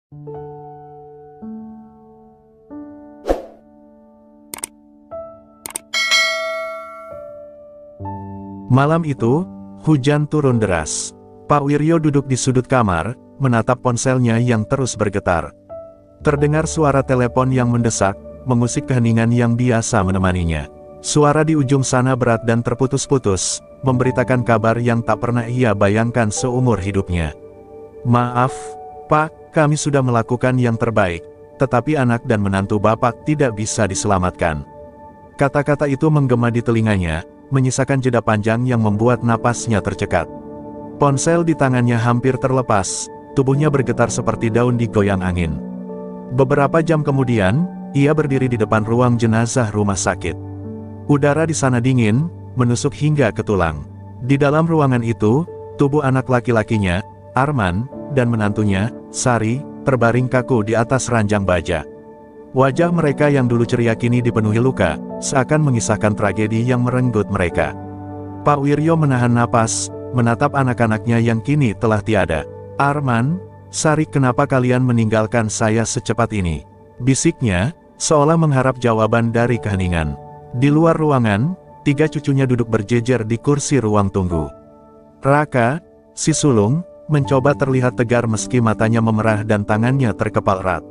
Malam itu, hujan turun deras. Pak Wiryo duduk di sudut kamar, menatap ponselnya yang terus bergetar. Terdengar suara telepon yang mendesak, mengusik keheningan yang biasa menemaninya. Suara di ujung sana berat dan terputus-putus, memberitakan kabar yang tak pernah ia bayangkan seumur hidupnya. "Maaf, Pak, kami sudah melakukan yang terbaik, tetapi anak dan menantu Bapak tidak bisa diselamatkan." Kata-kata itu menggema di telinganya, menyisakan jeda panjang yang membuat napasnya tercekat. Ponsel di tangannya hampir terlepas, tubuhnya bergetar seperti daun digoyang angin. Beberapa jam kemudian, ia berdiri di depan ruang jenazah rumah sakit. Udara di sana dingin, menusuk hingga ke tulang. Di dalam ruangan itu, tubuh anak laki-lakinya, Arman, dan menantunya, Sari, terbaring kaku di atas ranjang baja. Wajah mereka yang dulu ceria kini dipenuhi luka, seakan mengisahkan tragedi yang merenggut mereka. Pak Wiryo menahan napas, menatap anak-anaknya yang kini telah tiada. "Arman, Sari, kenapa kalian meninggalkan saya secepat ini?" bisiknya, seolah mengharap jawaban dari keheningan. Di luar ruangan, 3 cucunya duduk berjejer di kursi ruang tunggu. Raka, si sulung, mencoba terlihat tegar meski matanya memerah dan tangannya terkepal erat.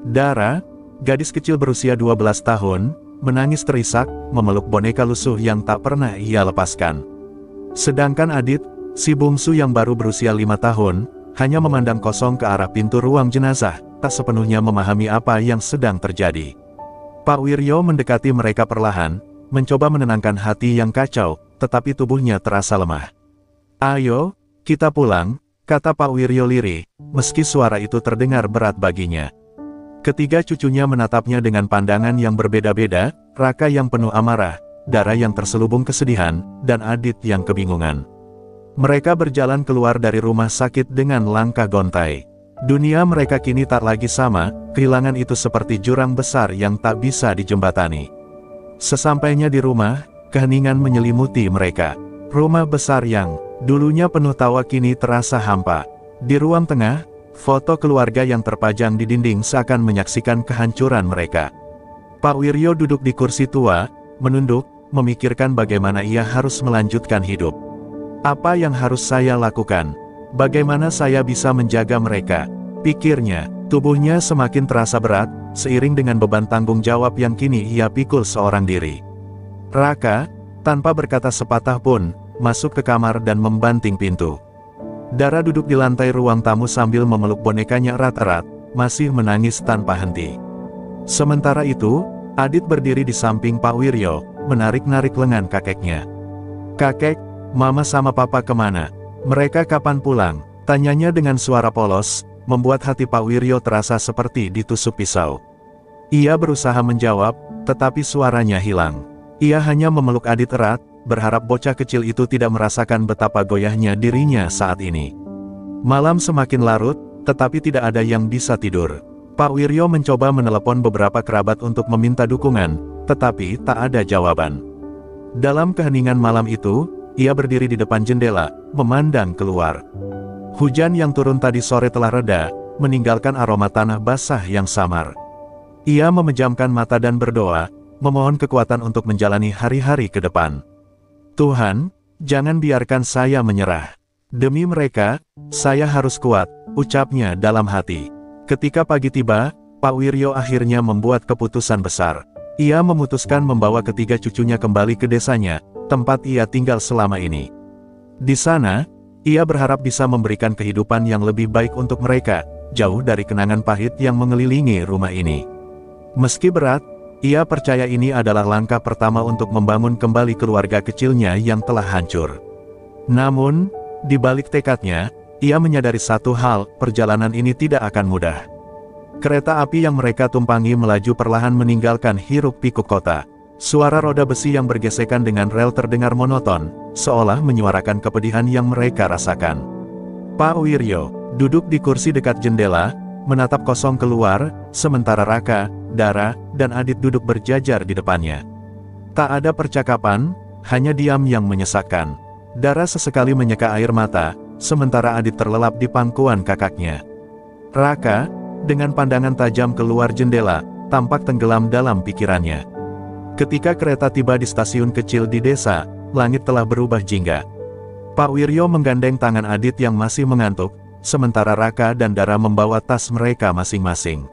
Dara, gadis kecil berusia 12 tahun, menangis terisak, memeluk boneka lusuh yang tak pernah ia lepaskan. Sedangkan Adit, si bungsu yang baru berusia 5 tahun, hanya memandang kosong ke arah pintu ruang jenazah, tak sepenuhnya memahami apa yang sedang terjadi. Pak Wiryo mendekati mereka perlahan, mencoba menenangkan hati yang kacau, tetapi tubuhnya terasa lemah. "Ayo, kita pulang," kata Pak Wiryo lirih, meski suara itu terdengar berat baginya. Ketiga cucunya menatapnya dengan pandangan yang berbeda-beda, Raka yang penuh amarah, Dara yang terselubung kesedihan, dan Adit yang kebingungan. Mereka berjalan keluar dari rumah sakit dengan langkah gontai. Dunia mereka kini tak lagi sama, kehilangan itu seperti jurang besar yang tak bisa dijembatani. Sesampainya di rumah, keheningan menyelimuti mereka. Rumah besar yang dulunya penuh tawa kini terasa hampa. Di ruang tengah, foto keluarga yang terpajang di dinding seakan menyaksikan kehancuran mereka. Pak Wiryo duduk di kursi tua, menunduk, memikirkan bagaimana ia harus melanjutkan hidup. "Apa yang harus saya lakukan? Bagaimana saya bisa menjaga mereka?" pikirnya. Tubuhnya semakin terasa berat, seiring dengan beban tanggung jawab yang kini ia pikul seorang diri. Raka, tanpa berkata sepatah pun, masuk ke kamar dan membanting pintu. Dara duduk di lantai ruang tamu sambil memeluk bonekanya erat-erat, masih menangis tanpa henti. Sementara itu, Adit berdiri di samping Pak Wiryo, menarik-narik lengan kakeknya. "Kakek, Mama sama Papa kemana? Mereka kapan pulang?" tanyanya dengan suara polos, membuat hati Pak Wiryo terasa seperti ditusuk pisau. Ia berusaha menjawab, tetapi suaranya hilang. Ia hanya memeluk Adit erat, berharap bocah kecil itu tidak merasakan betapa goyahnya dirinya saat ini. Malam semakin larut, tetapi tidak ada yang bisa tidur. Pak Wiryo mencoba menelepon beberapa kerabat untuk meminta dukungan, tetapi tak ada jawaban. Dalam keheningan malam itu, ia berdiri di depan jendela, memandang keluar. Hujan yang turun tadi sore telah reda, meninggalkan aroma tanah basah yang samar. Ia memejamkan mata dan berdoa, memohon kekuatan untuk menjalani hari-hari ke depan. "Tuhan, jangan biarkan saya menyerah. Demi mereka, saya harus kuat," ucapnya dalam hati. Ketika pagi tiba, Pak Wiryo akhirnya membuat keputusan besar. Ia memutuskan membawa ketiga cucunya kembali ke desanya, tempat ia tinggal selama ini. Di sana, ia berharap bisa memberikan kehidupan yang lebih baik untuk mereka, jauh dari kenangan pahit yang mengelilingi rumah ini. Meski berat, ia percaya ini adalah langkah pertama untuk membangun kembali keluarga kecilnya yang telah hancur. Namun, di balik tekadnya, ia menyadari satu hal, perjalanan ini tidak akan mudah. Kereta api yang mereka tumpangi melaju perlahan meninggalkan hiruk-pikuk kota. Suara roda besi yang bergesekan dengan rel terdengar monoton, seolah menyuarakan kepedihan yang mereka rasakan. Pak Wiryo duduk di kursi dekat jendela, menatap kosong keluar, sementara Raka, Dara, dan Adit duduk berjajar di depannya. Tak ada percakapan, hanya diam yang menyesakkan. Dara sesekali menyeka air mata, sementara Adit terlelap di pangkuan kakaknya. "Raka, Dengan pandangan tajam keluar jendela, tampak tenggelam dalam pikirannya. Ketika kereta tiba di stasiun kecil di desa, langit telah berubah jingga. Pak Wiryo menggandeng tangan Adit yang masih mengantuk, sementara Raka dan Dara membawa tas mereka masing-masing.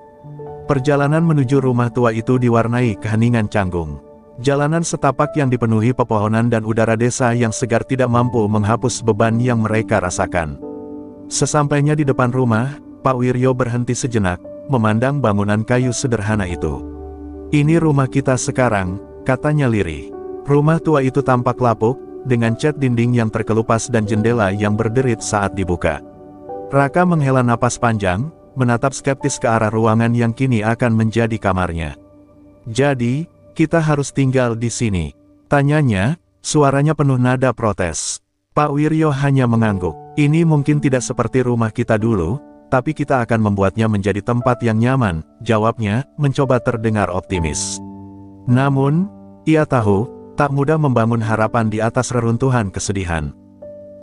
Perjalanan menuju rumah tua itu diwarnai keheningan canggung. Jalanan setapak yang dipenuhi pepohonan dan udara desa yang segar tidak mampu menghapus beban yang mereka rasakan. Sesampainya di depan rumah, Pak Wiryo berhenti sejenak, memandang bangunan kayu sederhana itu. "Ini rumah kita sekarang," katanya lirih. Rumah tua itu tampak lapuk, dengan cat dinding yang terkelupas dan jendela yang berderit saat dibuka. Raka menghela napas panjang, menatap skeptis ke arah ruangan yang kini akan menjadi kamarnya. "Jadi, kita harus tinggal di sini?" tanyanya, suaranya penuh nada protes. Pak Wiryo hanya mengangguk. "Ini mungkin tidak seperti rumah kita dulu, tapi kita akan membuatnya menjadi tempat yang nyaman," jawabnya, mencoba terdengar optimis. Namun, ia tahu, tak mudah membangun harapan di atas reruntuhan kesedihan.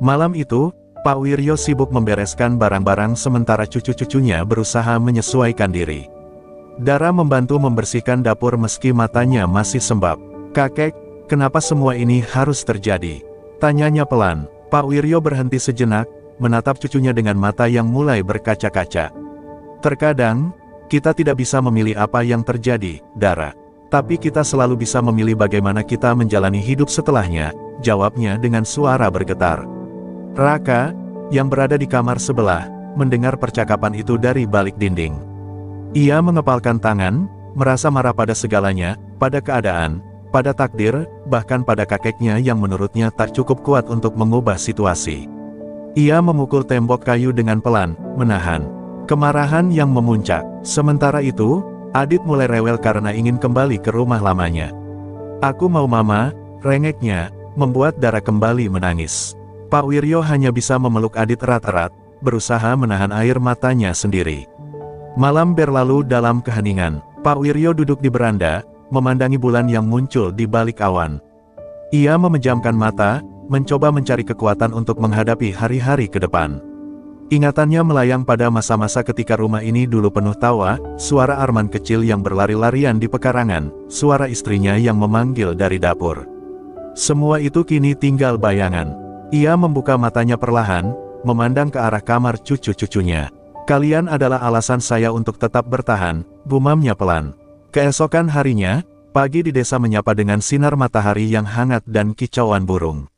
Malam itu, Pak Wiryo sibuk membereskan barang-barang sementara cucu-cucunya berusaha menyesuaikan diri. Dara membantu membersihkan dapur meski matanya masih sembab. "Kakek, kenapa semua ini harus terjadi?" tanyanya pelan. Pak Wiryo berhenti sejenak, menatap cucunya dengan mata yang mulai berkaca-kaca. "Terkadang, kita tidak bisa memilih apa yang terjadi, Dara. Tapi kita selalu bisa memilih bagaimana kita menjalani hidup setelahnya," jawabnya dengan suara bergetar. Raka, yang berada di kamar sebelah, mendengar percakapan itu dari balik dinding. Ia mengepalkan tangan, merasa marah pada segalanya, pada keadaan, pada takdir, bahkan pada kakeknya yang menurutnya tak cukup kuat untuk mengubah situasi. Ia memukul tembok kayu dengan pelan, menahan kemarahan yang memuncak. Sementara itu, Adit mulai rewel karena ingin kembali ke rumah lamanya. "Aku mau mama," rengeknya, membuat Dara kembali menangis. Pak Wiryo hanya bisa memeluk Adit erat-erat, berusaha menahan air matanya sendiri. Malam berlalu dalam keheningan. Pak Wiryo duduk di beranda, memandangi bulan yang muncul di balik awan. Ia memejamkan mata, mencoba mencari kekuatan untuk menghadapi hari-hari ke depan. Ingatannya melayang pada masa-masa ketika rumah ini dulu penuh tawa, suara Arman kecil yang berlari-larian di pekarangan, suara istrinya yang memanggil dari dapur. Semua itu kini tinggal bayangan. Ia membuka matanya perlahan, memandang ke arah kamar cucu-cucunya. "Kalian adalah alasan saya untuk tetap bertahan," gumamnya pelan. Keesokan harinya, pagi di desa menyapa dengan sinar matahari yang hangat dan kicauan burung.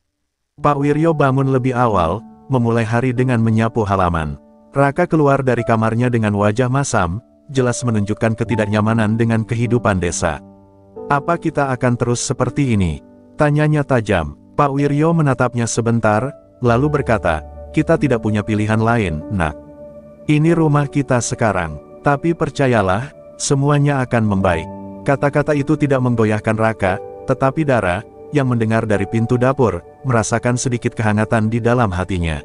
Pak Wiryo bangun lebih awal, memulai hari dengan menyapu halaman. Raka keluar dari kamarnya dengan wajah masam, jelas menunjukkan ketidaknyamanan dengan kehidupan desa. "Apa kita akan terus seperti ini?" tanyanya tajam. Pak Wiryo menatapnya sebentar, lalu berkata, "Kita tidak punya pilihan lain, Nak. Ini rumah kita sekarang. Tapi percayalah, semuanya akan membaik." Kata-kata itu tidak menggoyahkan Raka, tetapi Dara, yang mendengar dari pintu dapur, merasakan sedikit kehangatan di dalam hatinya.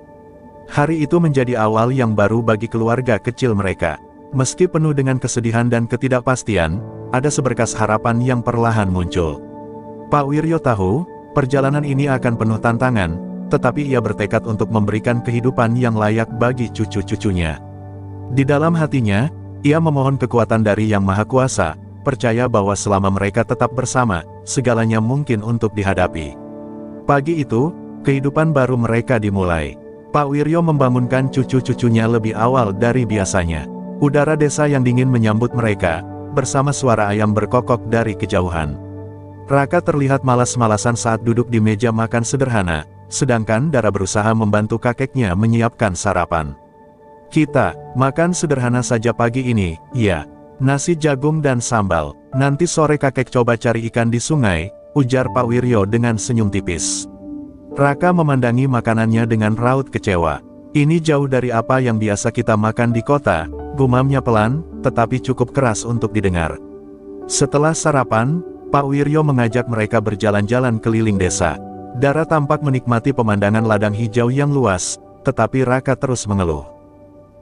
Hari itu menjadi awal yang baru bagi keluarga kecil mereka. Meski penuh dengan kesedihan dan ketidakpastian, ada seberkas harapan yang perlahan muncul. Pak Wiryo tahu, perjalanan ini akan penuh tantangan, tetapi ia bertekad untuk memberikan kehidupan yang layak bagi cucu-cucunya. Di dalam hatinya, ia memohon kekuatan dari Yang Maha Kuasa, percaya bahwa selama mereka tetap bersama, segalanya mungkin untuk dihadapi. Pagi itu, kehidupan baru mereka dimulai. Pak Wiryo membangunkan cucu-cucunya lebih awal dari biasanya. Udara desa yang dingin menyambut mereka, bersama suara ayam berkokok dari kejauhan. Raka terlihat malas-malasan saat duduk di meja makan sederhana, sedangkan Dara berusaha membantu kakeknya menyiapkan sarapan. "Kita makan sederhana saja pagi ini, ya. Nasi jagung dan sambal. Nanti sore kakek coba cari ikan di sungai," ujar Pak Wiryo dengan senyum tipis. Raka memandangi makanannya dengan raut kecewa. "Ini jauh dari apa yang biasa kita makan di kota," gumamnya pelan, tetapi cukup keras untuk didengar. Setelah sarapan, Pak Wiryo mengajak mereka berjalan-jalan keliling desa. Dara tampak menikmati pemandangan ladang hijau yang luas, tetapi Raka terus mengeluh.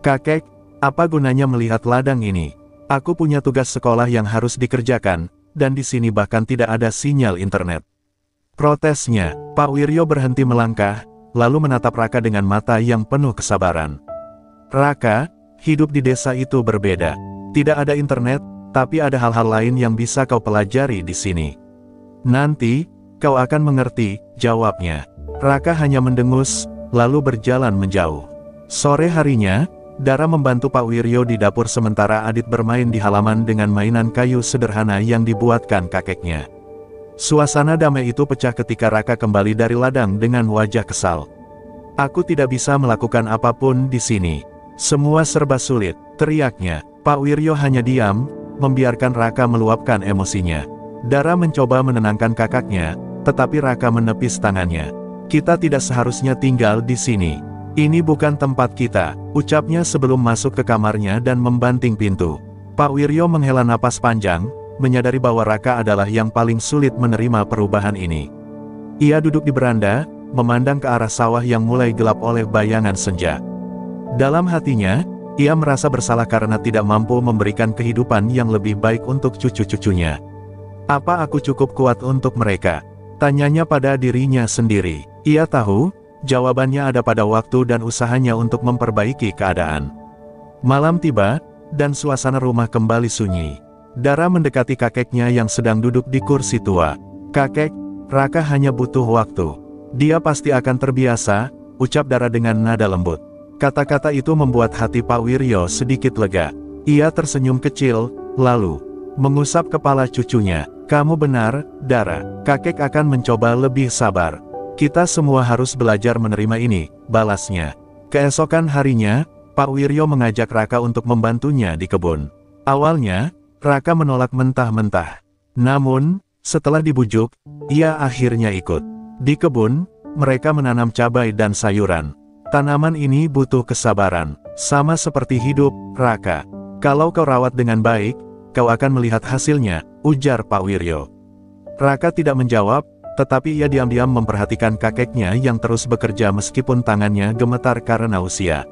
"Kakek, apa gunanya melihat ladang ini? Aku punya tugas sekolah yang harus dikerjakan, dan di sini bahkan tidak ada sinyal internet." Protesnya. Pak Wiryo berhenti melangkah, lalu menatap Raka dengan mata yang penuh kesabaran. "Raka, hidup di desa itu berbeda. Tidak ada internet, tapi ada hal-hal lain yang bisa kau pelajari di sini. Nanti, kau akan mengerti, jawabnya. Raka hanya mendengus, lalu berjalan menjauh. Sore harinya, Dara membantu Pak Wiryo di dapur sementara Adit bermain di halaman dengan mainan kayu sederhana yang dibuatkan kakeknya. Suasana damai itu pecah ketika Raka kembali dari ladang dengan wajah kesal. Aku tidak bisa melakukan apapun di sini. Semua serba sulit, teriaknya. Pak Wiryo hanya diam, membiarkan Raka meluapkan emosinya. Dara mencoba menenangkan kakaknya, tetapi Raka menepis tangannya. Kita tidak seharusnya tinggal di sini. Ini bukan tempat kita, ucapnya sebelum masuk ke kamarnya dan membanting pintu. Pak Wiryo menghela napas panjang, menyadari bahwa Raka adalah yang paling sulit menerima perubahan ini. Ia duduk di beranda, memandang ke arah sawah yang mulai gelap oleh bayangan senja. Dalam hatinya, ia merasa bersalah karena tidak mampu memberikan kehidupan yang lebih baik untuk cucu-cucunya. Apa aku cukup kuat untuk mereka? Tanyanya pada dirinya sendiri. Ia tahu, jawabannya ada pada waktu dan usahanya untuk memperbaiki keadaan. Malam tiba, dan suasana rumah kembali sunyi. Dara mendekati kakeknya yang sedang duduk di kursi tua. Kakek, Raka hanya butuh waktu. Dia pasti akan terbiasa, ucap Dara dengan nada lembut. Kata-kata itu membuat hati Pak Wiryo sedikit lega. Ia tersenyum kecil, lalu mengusap kepala cucunya. Kamu benar, Dara. Kakek akan mencoba lebih sabar. Kita semua harus belajar menerima ini, balasnya. Keesokan harinya, Pak Wiryo mengajak Raka untuk membantunya di kebun. Awalnya, Raka menolak mentah-mentah. Namun, setelah dibujuk, ia akhirnya ikut. Di kebun, mereka menanam cabai dan sayuran. Tanaman ini butuh kesabaran, sama seperti hidup, Raka. Kalau kau rawat dengan baik, kau akan melihat hasilnya, ujar Pak Wiryo. Raka tidak menjawab, tetapi ia diam-diam memperhatikan kakeknya yang terus bekerja meskipun tangannya gemetar karena usia.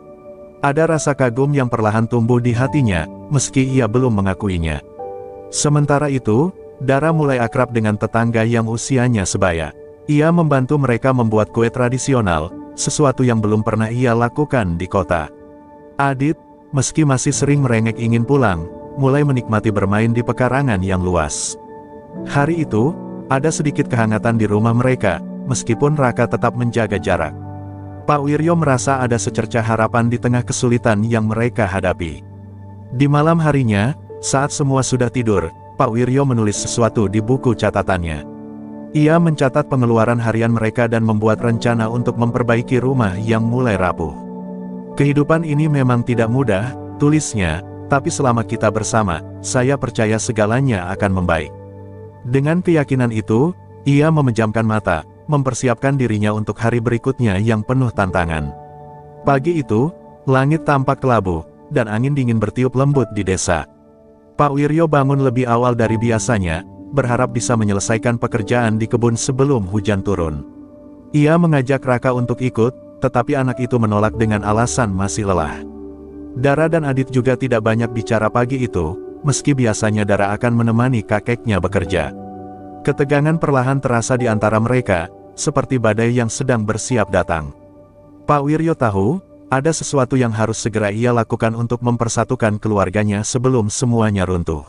Ada rasa kagum yang perlahan tumbuh di hatinya, meski ia belum mengakuinya. Sementara itu, Dara mulai akrab dengan tetangga yang usianya sebaya. Ia membantu mereka membuat kue tradisional, sesuatu yang belum pernah ia lakukan di kota. Adit, meski masih sering merengek ingin pulang, mulai menikmati bermain di pekarangan yang luas. Hari itu, ada sedikit kehangatan di rumah mereka, meskipun Raka tetap menjaga jarak. Pak Wiryo merasa ada secercah harapan di tengah kesulitan yang mereka hadapi. Di malam harinya, saat semua sudah tidur, Pak Wiryo menulis sesuatu di buku catatannya. Ia mencatat pengeluaran harian mereka dan membuat rencana untuk memperbaiki rumah yang mulai rapuh. Kehidupan ini memang tidak mudah, tulisnya, tapi selama kita bersama, saya percaya segalanya akan membaik. Dengan keyakinan itu, ia memejamkan mata, mempersiapkan dirinya untuk hari berikutnya yang penuh tantangan. Pagi itu, langit tampak kelabu, dan angin dingin bertiup lembut di desa. Pak Wiryo bangun lebih awal dari biasanya, berharap bisa menyelesaikan pekerjaan di kebun sebelum hujan turun. Ia mengajak Raka untuk ikut, tetapi anak itu menolak dengan alasan masih lelah. Dara dan Adit juga tidak banyak bicara pagi itu, meski biasanya Dara akan menemani kakeknya bekerja. Ketegangan perlahan terasa di antara mereka, seperti badai yang sedang bersiap datang. Pak Wiryo tahu, ada sesuatu yang harus segera ia lakukan untuk mempersatukan keluarganya sebelum semuanya runtuh.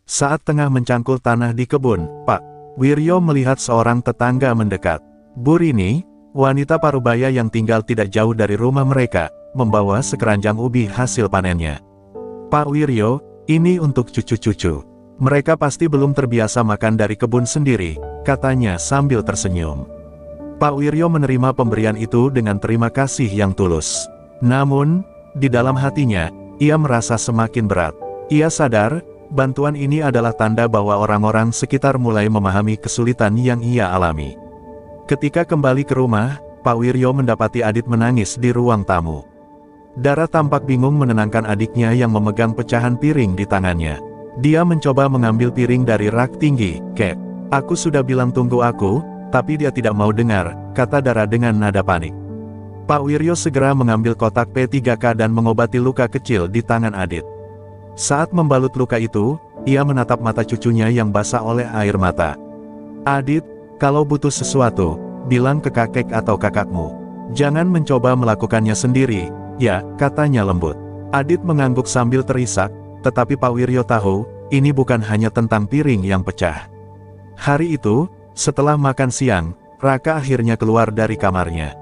Saat tengah mencangkul tanah di kebun, Pak Wiryo melihat seorang tetangga mendekat. Bu Rini, wanita parubaya yang tinggal tidak jauh dari rumah mereka, membawa sekeranjang ubi hasil panennya. Pak Wiryo, ini untuk cucu-cucu. Mereka pasti belum terbiasa makan dari kebun sendiri, katanya sambil tersenyum. Pak Wiryo menerima pemberian itu dengan terima kasih yang tulus. Namun, di dalam hatinya, ia merasa semakin berat. Ia sadar, bantuan ini adalah tanda bahwa orang-orang sekitar mulai memahami kesulitan yang ia alami. Ketika kembali ke rumah, Pak Wiryo mendapati Adit menangis di ruang tamu. Dara tampak bingung menenangkan adiknya yang memegang pecahan piring di tangannya. Dia mencoba mengambil piring dari rak tinggi. Kek, aku sudah bilang tunggu aku, tapi dia tidak mau dengar, kata Dara dengan nada panik. Pak Wiryo segera mengambil kotak P3K dan mengobati luka kecil di tangan Adit. Saat membalut luka itu, ia menatap mata cucunya yang basah oleh air mata. Adit, kalau butuh sesuatu, bilang ke kakek atau kakakmu. Jangan mencoba melakukannya sendiri, ya, katanya lembut. Adit mengangguk sambil terisak, tetapi Pak Wiryo tahu, ini bukan hanya tentang piring yang pecah. Hari itu, setelah makan siang, Raka akhirnya keluar dari kamarnya.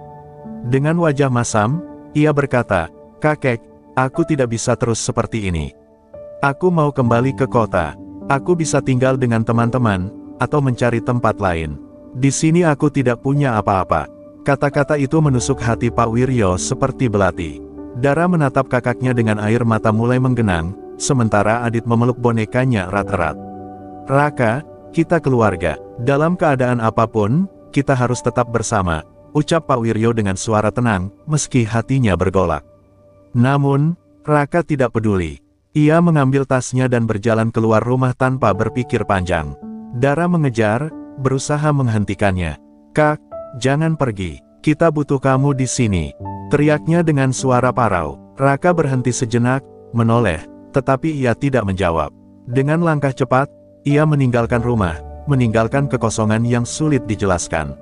Dengan wajah masam, ia berkata, "Kakek, aku tidak bisa terus seperti ini. Aku mau kembali ke kota. Aku bisa tinggal dengan teman-teman, atau mencari tempat lain. Di sini aku tidak punya apa-apa." Kata-kata itu menusuk hati Pak Wiryo seperti belati. Dara menatap kakaknya dengan air mata mulai menggenang, sementara Adit memeluk bonekanya erat-erat. "Raka, kita keluarga. Dalam keadaan apapun, kita harus tetap bersama," ucap Pak Wiryo dengan suara tenang, meski hatinya bergolak. Namun, Raka tidak peduli. Ia mengambil tasnya dan berjalan keluar rumah tanpa berpikir panjang. Dara mengejar, berusaha menghentikannya. "Kak, jangan pergi. Kita butuh kamu di sini," teriaknya dengan suara parau. Raka berhenti sejenak, menoleh, tetapi ia tidak menjawab. Dengan langkah cepat, ia meninggalkan rumah, meninggalkan kekosongan yang sulit dijelaskan.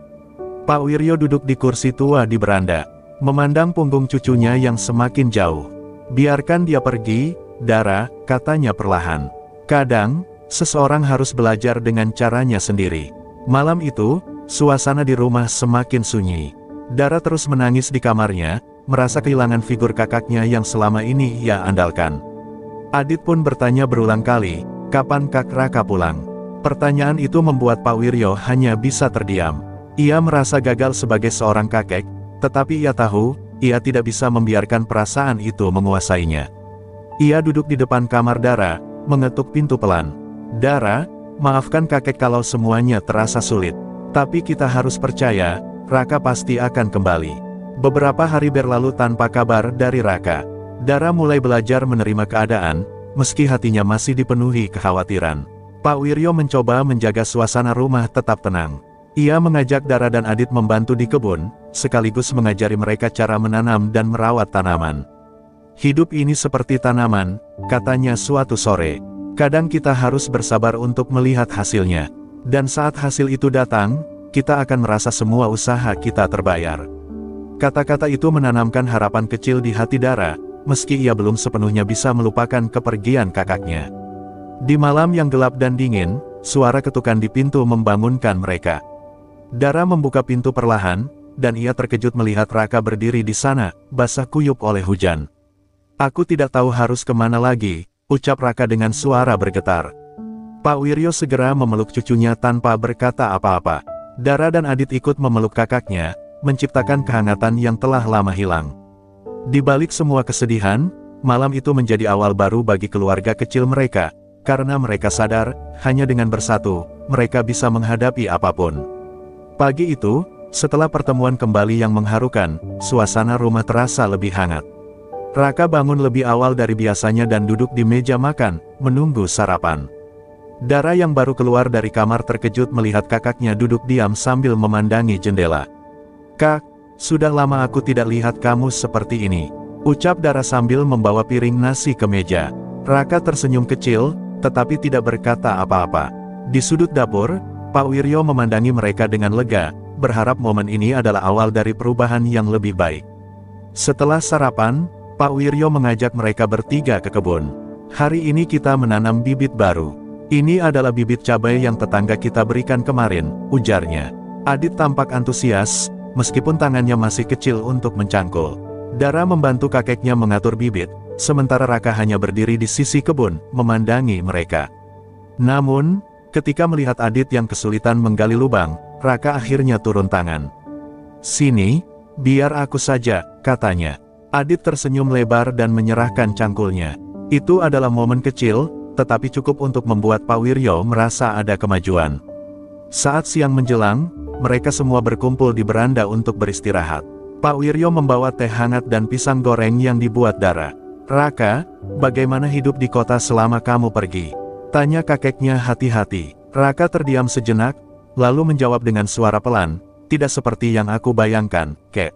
Pak Wiryo duduk di kursi tua di beranda, memandang punggung cucunya yang semakin jauh. "Biarkan dia pergi, Dara," katanya perlahan. "Kadang, seseorang harus belajar dengan caranya sendiri." Malam itu, suasana di rumah semakin sunyi. Dara terus menangis di kamarnya, merasa kehilangan figur kakaknya yang selama ini ia andalkan. Adit pun bertanya berulang kali, "Kapan Kak Raka pulang?" Pertanyaan itu membuat Pak Wiryo hanya bisa terdiam. Ia merasa gagal sebagai seorang kakek, tetapi ia tahu, ia tidak bisa membiarkan perasaan itu menguasainya. Ia duduk di depan kamar Dara, mengetuk pintu pelan. "Dara, maafkan kakek kalau semuanya terasa sulit. Tapi kita harus percaya, Raka pasti akan kembali." Beberapa hari berlalu tanpa kabar dari Raka. Dara mulai belajar menerima keadaan, meski hatinya masih dipenuhi kekhawatiran. Pak Wiryo mencoba menjaga suasana rumah tetap tenang. Ia mengajak Dara dan Adit membantu di kebun, sekaligus mengajari mereka cara menanam dan merawat tanaman. "Hidup ini seperti tanaman," katanya suatu sore. "Kadang kita harus bersabar untuk melihat hasilnya. Dan saat hasil itu datang, kita akan merasa semua usaha kita terbayar." Kata-kata itu menanamkan harapan kecil di hati Dara, meski ia belum sepenuhnya bisa melupakan kepergian kakaknya. Di malam yang gelap dan dingin, suara ketukan di pintu membangunkan mereka. Dara membuka pintu perlahan, dan ia terkejut melihat Raka berdiri di sana, basah kuyup oleh hujan. "Aku tidak tahu harus kemana lagi," ucap Raka dengan suara bergetar. Pak Wiryo segera memeluk cucunya tanpa berkata apa-apa. Dara dan Adit ikut memeluk kakaknya, menciptakan kehangatan yang telah lama hilang. Di balik semua kesedihan, malam itu menjadi awal baru bagi keluarga kecil mereka, karena mereka sadar, hanya dengan bersatu, mereka bisa menghadapi apapun. Pagi itu, setelah pertemuan kembali yang mengharukan, suasana rumah terasa lebih hangat. Raka bangun lebih awal dari biasanya dan duduk di meja makan, menunggu sarapan. Dara yang baru keluar dari kamar terkejut melihat kakaknya duduk diam sambil memandangi jendela. "Kak, sudah lama aku tidak lihat kamu seperti ini," ucap Dara sambil membawa piring nasi ke meja. Raka tersenyum kecil, tetapi tidak berkata apa-apa. Di sudut dapur, Pak Wiryo memandangi mereka dengan lega, berharap momen ini adalah awal dari perubahan yang lebih baik. Setelah sarapan, Pak Wiryo mengajak mereka bertiga ke kebun. "Hari ini kita menanam bibit baru. Ini adalah bibit cabai yang tetangga kita berikan kemarin," ujarnya. Adit tampak antusias, meskipun tangannya masih kecil untuk mencangkul. Dara membantu kakeknya mengatur bibit, sementara Raka hanya berdiri di sisi kebun, memandangi mereka. Namun, ketika melihat Adit yang kesulitan menggali lubang, Raka akhirnya turun tangan. "Sini, biar aku saja," katanya. Adit tersenyum lebar dan menyerahkan cangkulnya. Itu adalah momen kecil, tetapi cukup untuk membuat Pak Wiryo merasa ada kemajuan. Saat siang menjelang, mereka semua berkumpul di beranda untuk beristirahat. Pak Wiryo membawa teh hangat dan pisang goreng yang dibuat Dara. "Raka, bagaimana hidup di kota selama kamu pergi?" tanya kakeknya hati-hati. Raka terdiam sejenak, lalu menjawab dengan suara pelan, "Tidak seperti yang aku bayangkan, Kek.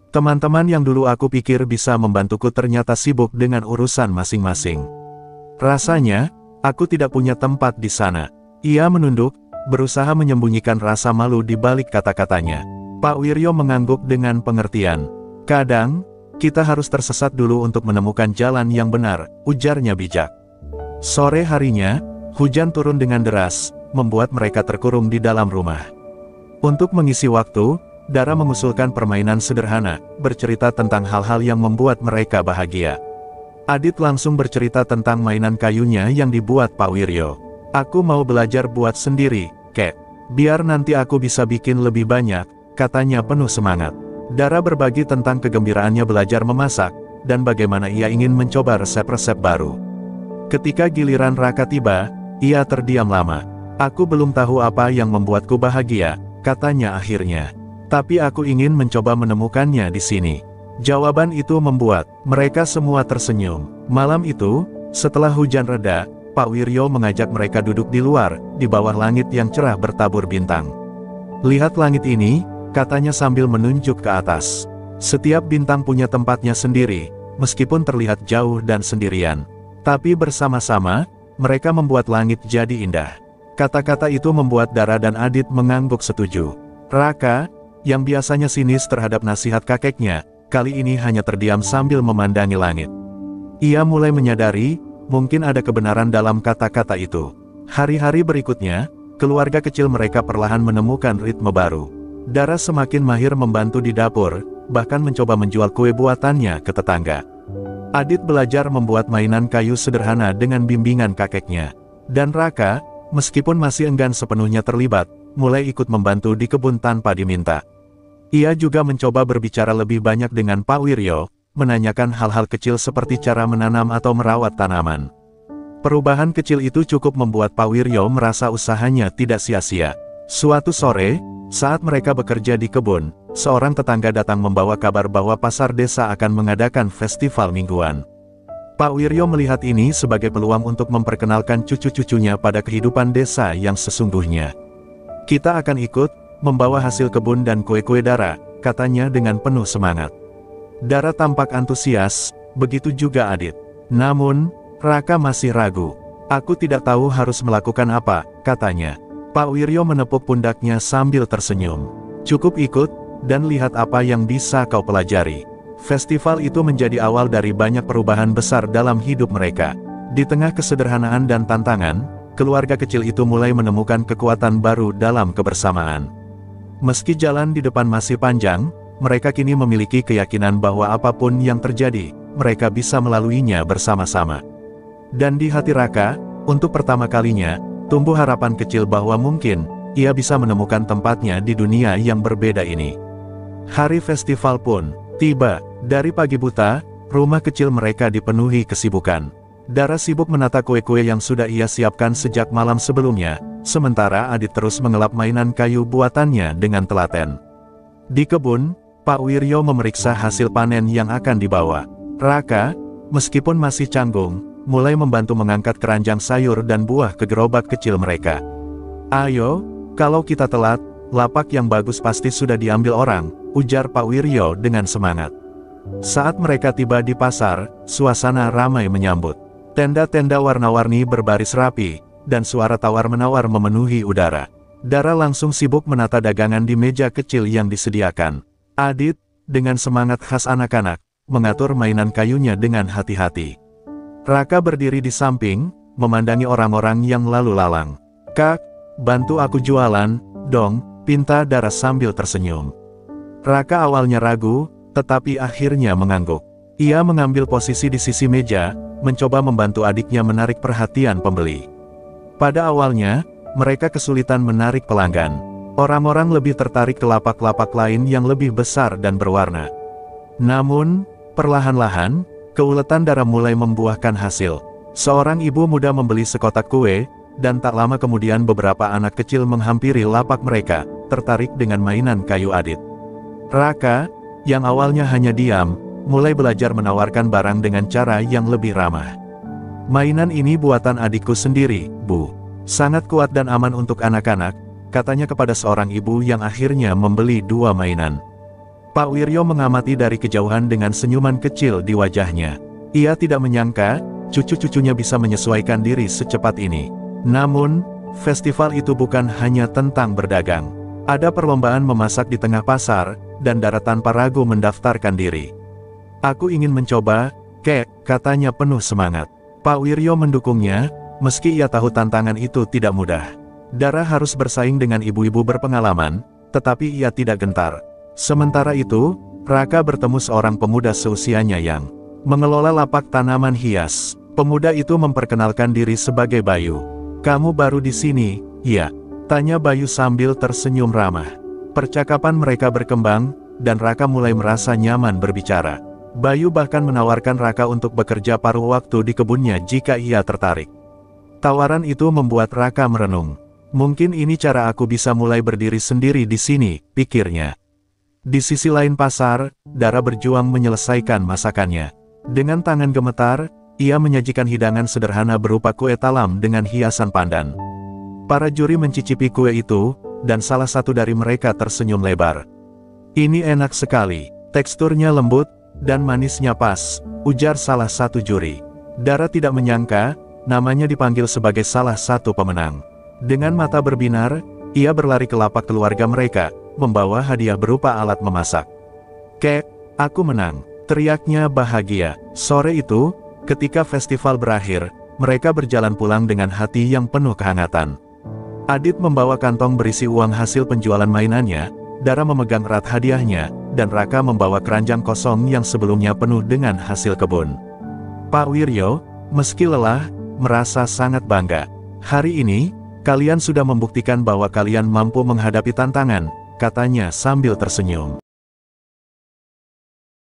Teman-teman yang dulu aku pikir bisa membantuku ternyata sibuk dengan urusan masing-masing. Rasanya, aku tidak punya tempat di sana." Ia menunduk, berusaha menyembunyikan rasa malu di balik kata-katanya. Pak Wiryo mengangguk dengan pengertian. "Kadang, Kita harus tersesat dulu untuk menemukan jalan yang benar, ujarnya bijak. Sore harinya, hujan turun dengan deras, membuat mereka terkurung di dalam rumah. Untuk mengisi waktu, Dara mengusulkan permainan sederhana, bercerita tentang hal-hal yang membuat mereka bahagia. Adit langsung bercerita tentang mainan kayunya yang dibuat Pak Wiryo. Aku mau belajar buat sendiri, Kek. Biar nanti aku bisa bikin lebih banyak, katanya penuh semangat. Dara berbagi tentang kegembiraannya belajar memasak, dan bagaimana ia ingin mencoba resep-resep baru. Ketika giliran Raka tiba, ia terdiam lama. Aku belum tahu apa yang membuatku bahagia, katanya akhirnya. Tapi aku ingin mencoba menemukannya di sini. Jawaban itu membuat mereka semua tersenyum. Malam itu, setelah hujan reda, Pak Wiryo mengajak mereka duduk di luar, di bawah langit yang cerah bertabur bintang. Lihat langit ini, katanya sambil menunjuk ke atas. Setiap bintang punya tempatnya sendiri, meskipun terlihat jauh dan sendirian. Tapi bersama-sama, mereka membuat langit jadi indah. Kata-kata itu membuat Dara dan Adit mengangguk setuju. Raka, yang biasanya sinis terhadap nasihat kakeknya, kali ini hanya terdiam sambil memandangi langit. Ia mulai menyadari, mungkin ada kebenaran dalam kata-kata itu. Hari-hari berikutnya, keluarga kecil mereka perlahan menemukan ritme baru. Dara semakin mahir membantu di dapur, bahkan mencoba menjual kue buatannya ke tetangga. Adit belajar membuat mainan kayu sederhana dengan bimbingan kakeknya. Dan Raka, meskipun masih enggan sepenuhnya terlibat, mulai ikut membantu di kebun tanpa diminta. Ia juga mencoba berbicara lebih banyak dengan Pak Wiryo, menanyakan hal-hal kecil seperti cara menanam atau merawat tanaman. Perubahan kecil itu cukup membuat Pak Wiryo merasa usahanya tidak sia-sia. Suatu sore, saat mereka bekerja di kebun, seorang tetangga datang membawa kabar bahwa pasar desa akan mengadakan festival mingguan. Pak Wiryo melihat ini sebagai peluang untuk memperkenalkan cucu-cucunya pada kehidupan desa yang sesungguhnya. Kita akan ikut, membawa hasil kebun dan kue-kue Dara, katanya dengan penuh semangat. Dara tampak antusias, begitu juga Adit. Namun, Raka masih ragu. Aku tidak tahu harus melakukan apa, katanya. Pak Wiryo menepuk pundaknya sambil tersenyum. Cukup ikut, dan lihat apa yang bisa kau pelajari. Festival itu menjadi awal dari banyak perubahan besar dalam hidup mereka. Di tengah kesederhanaan dan tantangan, keluarga kecil itu mulai menemukan kekuatan baru dalam kebersamaan. Meski jalan di depan masih panjang, mereka kini memiliki keyakinan bahwa apapun yang terjadi, mereka bisa melaluinya bersama-sama. Dan di hati Raka, untuk pertama kalinya, tumbuh harapan kecil bahwa mungkin, ia bisa menemukan tempatnya di dunia yang berbeda ini. Hari festival pun tiba. Dari pagi buta, rumah kecil mereka dipenuhi kesibukan. Dara sibuk menata kue-kue yang sudah ia siapkan sejak malam sebelumnya, sementara Adit terus mengelap mainan kayu buatannya dengan telaten. Di kebun, Pak Wiryo memeriksa hasil panen yang akan dibawa. Raka, meskipun masih canggung, mulai membantu mengangkat keranjang sayur dan buah ke gerobak kecil mereka. Ayo, kalau kita telat, lapak yang bagus pasti sudah diambil orang, ujar Pak Wiryo dengan semangat. Saat mereka tiba di pasar, suasana ramai menyambut. Tenda-tenda warna-warni berbaris rapi, dan suara tawar-menawar memenuhi udara. Dara langsung sibuk menata dagangan di meja kecil yang disediakan. Adit, dengan semangat khas anak-anak, mengatur mainan kayunya dengan hati-hati. Raka berdiri di samping, memandangi orang-orang yang lalu lalang. Kak, bantu aku jualan, dong, pinta Dara sambil tersenyum. Raka awalnya ragu, tetapi akhirnya mengangguk. Ia mengambil posisi di sisi meja, mencoba membantu adiknya menarik perhatian pembeli. Pada awalnya, mereka kesulitan menarik pelanggan. Orang-orang lebih tertarik ke lapak-lapak lain yang lebih besar dan berwarna. Namun, perlahan-lahan, keuletan Dara mulai membuahkan hasil. Seorang ibu muda membeli sekotak kue, dan tak lama kemudian beberapa anak kecil menghampiri lapak mereka, tertarik dengan mainan kayu Adit. Raka, yang awalnya hanya diam, mulai belajar menawarkan barang dengan cara yang lebih ramah. Mainan ini buatan adikku sendiri, Bu. Sangat kuat dan aman untuk anak-anak, katanya kepada seorang ibu yang akhirnya membeli 2 mainan. Pak Wiryo mengamati dari kejauhan dengan senyuman kecil di wajahnya. Ia tidak menyangka, cucu-cucunya bisa menyesuaikan diri secepat ini. Namun, festival itu bukan hanya tentang berdagang. Ada perlombaan memasak di tengah pasar, dan Dara tanpa ragu mendaftarkan diri. Aku ingin mencoba, Kek, katanya penuh semangat. Pak Wiryo mendukungnya, meski ia tahu tantangan itu tidak mudah. Dara harus bersaing dengan ibu-ibu berpengalaman, tetapi ia tidak gentar. Sementara itu, Raka bertemu seorang pemuda seusianya yang mengelola lapak tanaman hias. Pemuda itu memperkenalkan diri sebagai Bayu. "Kamu baru di sini, ya?" tanya Bayu sambil tersenyum ramah. Percakapan mereka berkembang, dan Raka mulai merasa nyaman berbicara. Bayu bahkan menawarkan Raka untuk bekerja paruh waktu di kebunnya jika ia tertarik. Tawaran itu membuat Raka merenung. Mungkin ini cara aku bisa mulai berdiri sendiri di sini, pikirnya. Di sisi lain pasar, Dara berjuang menyelesaikan masakannya. Dengan tangan gemetar, ia menyajikan hidangan sederhana berupa kue talam dengan hiasan pandan. Para juri mencicipi kue itu, dan salah satu dari mereka tersenyum lebar. "Ini enak sekali, teksturnya lembut, dan manisnya pas," ujar salah satu juri. Dara tidak menyangka, namanya dipanggil sebagai salah satu pemenang. Dengan mata berbinar, ia berlari ke lapak keluarga mereka, membawa hadiah berupa alat memasak. "Kek, aku menang," teriaknya bahagia. Sore itu, ketika festival berakhir, mereka berjalan pulang dengan hati yang penuh kehangatan. Adit membawa kantong berisi uang hasil penjualan mainannya, Dara memegang erat hadiahnya, dan Raka membawa keranjang kosong yang sebelumnya penuh dengan hasil kebun. Pak Wiryo, meski lelah, merasa sangat bangga. "Hari ini, kalian sudah membuktikan bahwa kalian mampu menghadapi tantangan," katanya sambil tersenyum.